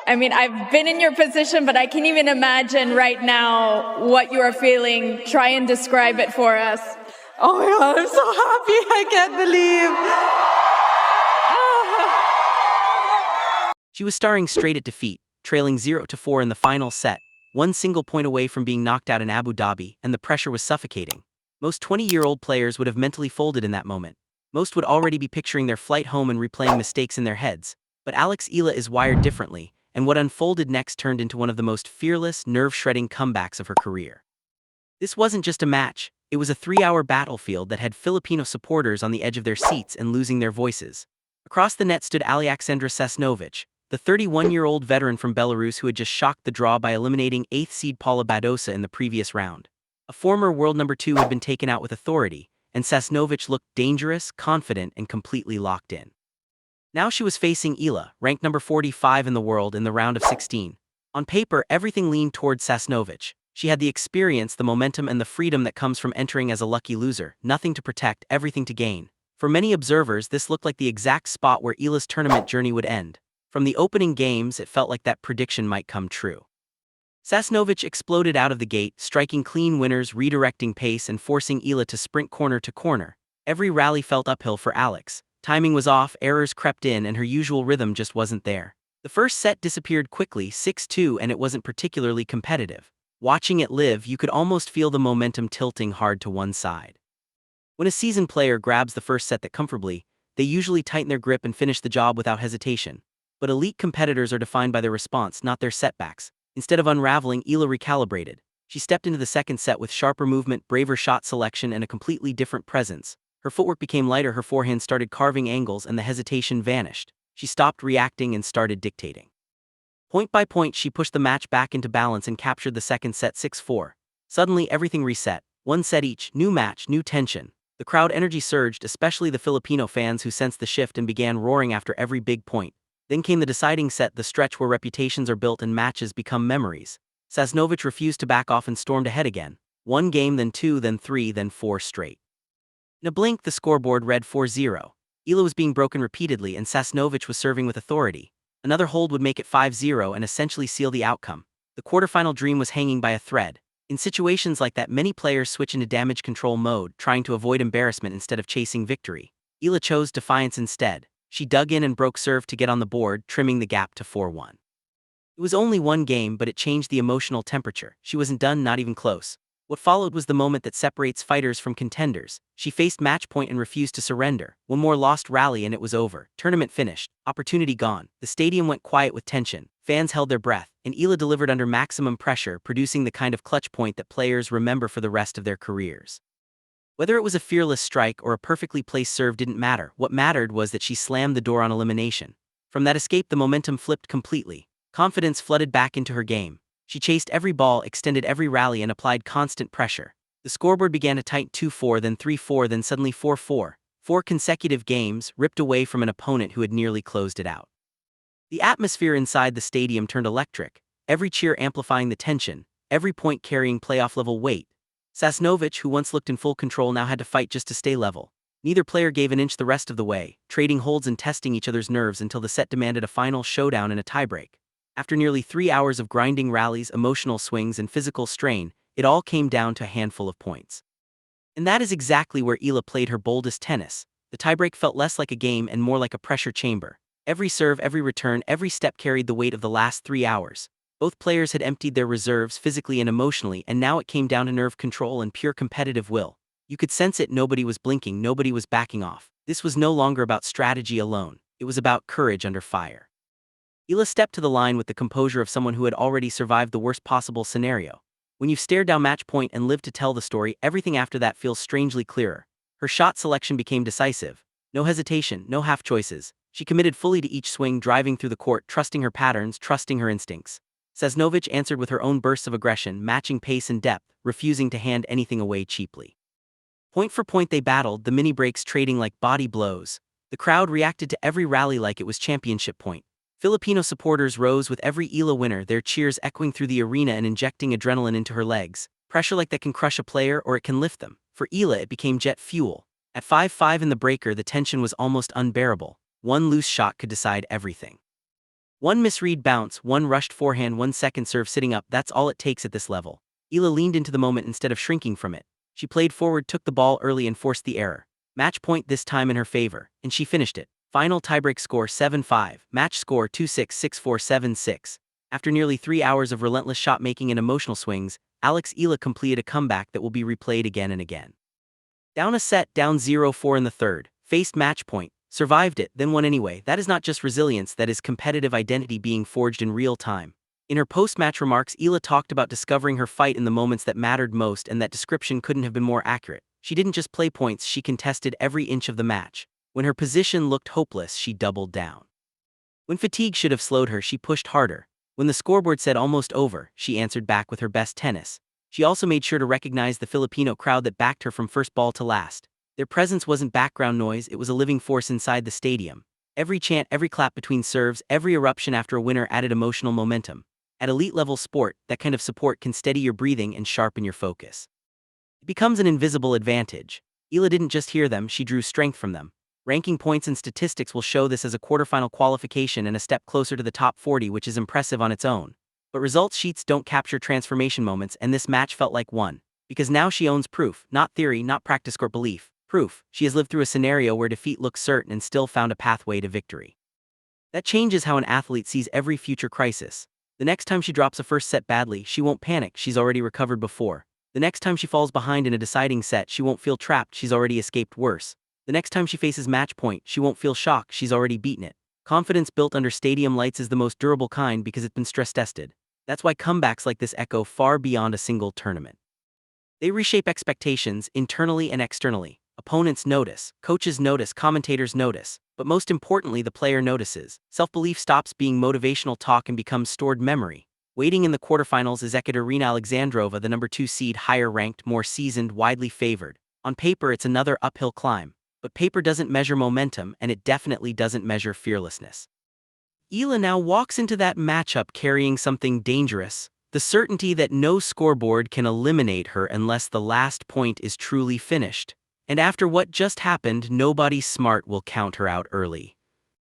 I mean, I've been in your position, but I can even imagine right now what you are feeling. Try and describe it for us. Oh my God, I'm so happy. I can't believe. She was staring straight at defeat, trailing 0-4 in the final set, one single point away from being knocked out in Abu Dhabi, and the pressure was suffocating. Most 20-year-old players would have mentally folded in that moment. Most would already be picturing their flight home and replaying mistakes in their heads. But Eala is wired differently, and what unfolded next turned into one of the most fearless, nerve-shredding comebacks of her career. This wasn't just a match, it was a 3-hour battlefield that had Filipino supporters on the edge of their seats and losing their voices. Across the net stood Alexandra Sasnovich, the 31-year-old veteran from Belarus who had just shocked the draw by eliminating 8th seed Paula Badosa in the previous round. A former world number 2 had been taken out with authority, and Sasnovich looked dangerous, confident, and completely locked in. Now she was facing Eala, ranked number 45 in the world in the round of 16. On paper, everything leaned toward Sasnovich. She had the experience, the momentum, and the freedom that comes from entering as a lucky loser, nothing to protect, everything to gain. For many observers, this looked like the exact spot where Eala's tournament journey would end. From the opening games, it felt like that prediction might come true. Sasnovich exploded out of the gate, striking clean winners, redirecting pace, and forcing Eala to sprint corner to corner. Every rally felt uphill for Alex. Timing was off, errors crept in, and her usual rhythm just wasn't there. The first set disappeared quickly, 6-2, and it wasn't particularly competitive. Watching it live, you could almost feel the momentum tilting hard to one side. When a seasoned player grabs the first set that comfortably, they usually tighten their grip and finish the job without hesitation. But elite competitors are defined by their response, not their setbacks. Instead of unraveling, Eala recalibrated. She stepped into the second set with sharper movement, braver shot selection, and a completely different presence. Her footwork became lighter, her forehand started carving angles, and the hesitation vanished. She stopped reacting and started dictating. Point by point, she pushed the match back into balance and captured the second set 6-4. Suddenly, everything reset. One set each, new match, new tension. The crowd energy surged, especially the Filipino fans who sensed the shift and began roaring after every big point. Then came the deciding set, the stretch where reputations are built and matches become memories. Sasnovich refused to back off and stormed ahead again. One game, then 2, then 3, then 4 straight. In a blink, the scoreboard read 4-0. Eala was being broken repeatedly and Sasnovich was serving with authority. Another hold would make it 5-0 and essentially seal the outcome. The quarterfinal dream was hanging by a thread. In situations like that, many players switch into damage control mode, trying to avoid embarrassment instead of chasing victory. Eala chose defiance instead. She dug in and broke serve to get on the board, trimming the gap to 4-1. It was only one game, but it changed the emotional temperature. She wasn't done, not even close. What followed was the moment that separates fighters from contenders. She faced match point and refused to surrender. One more lost rally and it was over. Tournament finished. Opportunity gone. The stadium went quiet with tension. Fans held their breath, and Eala delivered under maximum pressure, producing the kind of clutch point that players remember for the rest of their careers. Whether it was a fearless strike or a perfectly placed serve didn't matter. What mattered was that she slammed the door on elimination. From that escape, the momentum flipped completely. Confidence flooded back into her game. She chased every ball, extended every rally, and applied constant pressure. The scoreboard began to tighten 2-4, then 3-4, then suddenly 4-4. 4 consecutive games, ripped away from an opponent who had nearly closed it out. The atmosphere inside the stadium turned electric, every cheer amplifying the tension, every point carrying playoff-level weight. Sasnovich, who once looked in full control, now had to fight just to stay level. Neither player gave an inch the rest of the way, trading holds and testing each other's nerves until the set demanded a final showdown and a tiebreak. After nearly 3 hours of grinding rallies, emotional swings, and physical strain, it all came down to a handful of points. And that is exactly where Eala played her boldest tennis. The tiebreak felt less like a game and more like a pressure chamber. Every serve, every return, every step carried the weight of the last 3 hours. Both players had emptied their reserves physically and emotionally, and now it came down to nerve control and pure competitive will. You could sense it, nobody was blinking, nobody was backing off. This was no longer about strategy alone, it was about courage under fire. Eala stepped to the line with the composure of someone who had already survived the worst possible scenario. When you've stared down match point and lived to tell the story, everything after that feels strangely clearer. Her shot selection became decisive. No hesitation, no half choices. She committed fully to each swing, driving through the court, trusting her patterns, trusting her instincts. Sasnovich answered with her own bursts of aggression, matching pace and depth, refusing to hand anything away cheaply. Point for point they battled, the mini breaks trading like body blows. The crowd reacted to every rally like it was championship point. Filipino supporters rose with every Eala winner, their cheers echoing through the arena and injecting adrenaline into her legs. Pressure like that can crush a player or it can lift them. For Eala, it became jet fuel. At 5-5 in the breaker, the tension was almost unbearable. One loose shot could decide everything. One misread bounce, one rushed forehand, 1 second serve sitting up, that's all it takes at this level. Eala leaned into the moment instead of shrinking from it. She played forward, took the ball early and forced the error. Match point this time in her favor, and she finished it. Final tiebreak score 7-5, match score 2-6, 6-4, 7-6. After nearly 3 hours of relentless shot making and emotional swings, Eala completed a comeback that will be replayed again and again. Down a set, down 0-4 in the third, faced match point, survived it, then won anyway. That is not just resilience, that is competitive identity being forged in real time. In her post-match remarks, Eala talked about discovering her fight in the moments that mattered most, and that description couldn't have been more accurate. She didn't just play points, she contested every inch of the match. When her position looked hopeless, she doubled down. When fatigue should have slowed her, she pushed harder. When the scoreboard said almost over, she answered back with her best tennis. She also made sure to recognize the Filipino crowd that backed her from first ball to last. Their presence wasn't background noise, it was a living force inside the stadium. Every chant, every clap between serves, every eruption after a winner added emotional momentum. At elite-level sport, that kind of support can steady your breathing and sharpen your focus. It becomes an invisible advantage. Eala didn't just hear them, she drew strength from them. Ranking points and statistics will show this as a quarterfinal qualification and a step closer to the top 40, which is impressive on its own. But results sheets don't capture transformation moments, and this match felt like one. Because now she owns proof, not theory, not practice or belief. Proof, she has lived through a scenario where defeat looked certain and still found a pathway to victory. That changes how an athlete sees every future crisis. The next time she drops a first set badly, she won't panic, she's already recovered before. The next time she falls behind in a deciding set, she won't feel trapped, she's already escaped worse. The next time she faces match point, she won't feel shocked, she's already beaten it. Confidence built under stadium lights is the most durable kind because it's been stress tested. That's why comebacks like this echo far beyond a single tournament. They reshape expectations, internally and externally. Opponents notice, coaches notice, commentators notice, but most importantly the player notices. Self-belief stops being motivational talk and becomes stored memory. Waiting in the quarterfinals is Ekaterina Alexandrova, the number 2 seed, higher ranked, more seasoned, widely favored. On paper it's another uphill climb. But paper doesn't measure momentum, and it definitely doesn't measure fearlessness. Eala now walks into that matchup carrying something dangerous, the certainty that no scoreboard can eliminate her unless the last point is truly finished. And after what just happened, nobody smart will count her out early.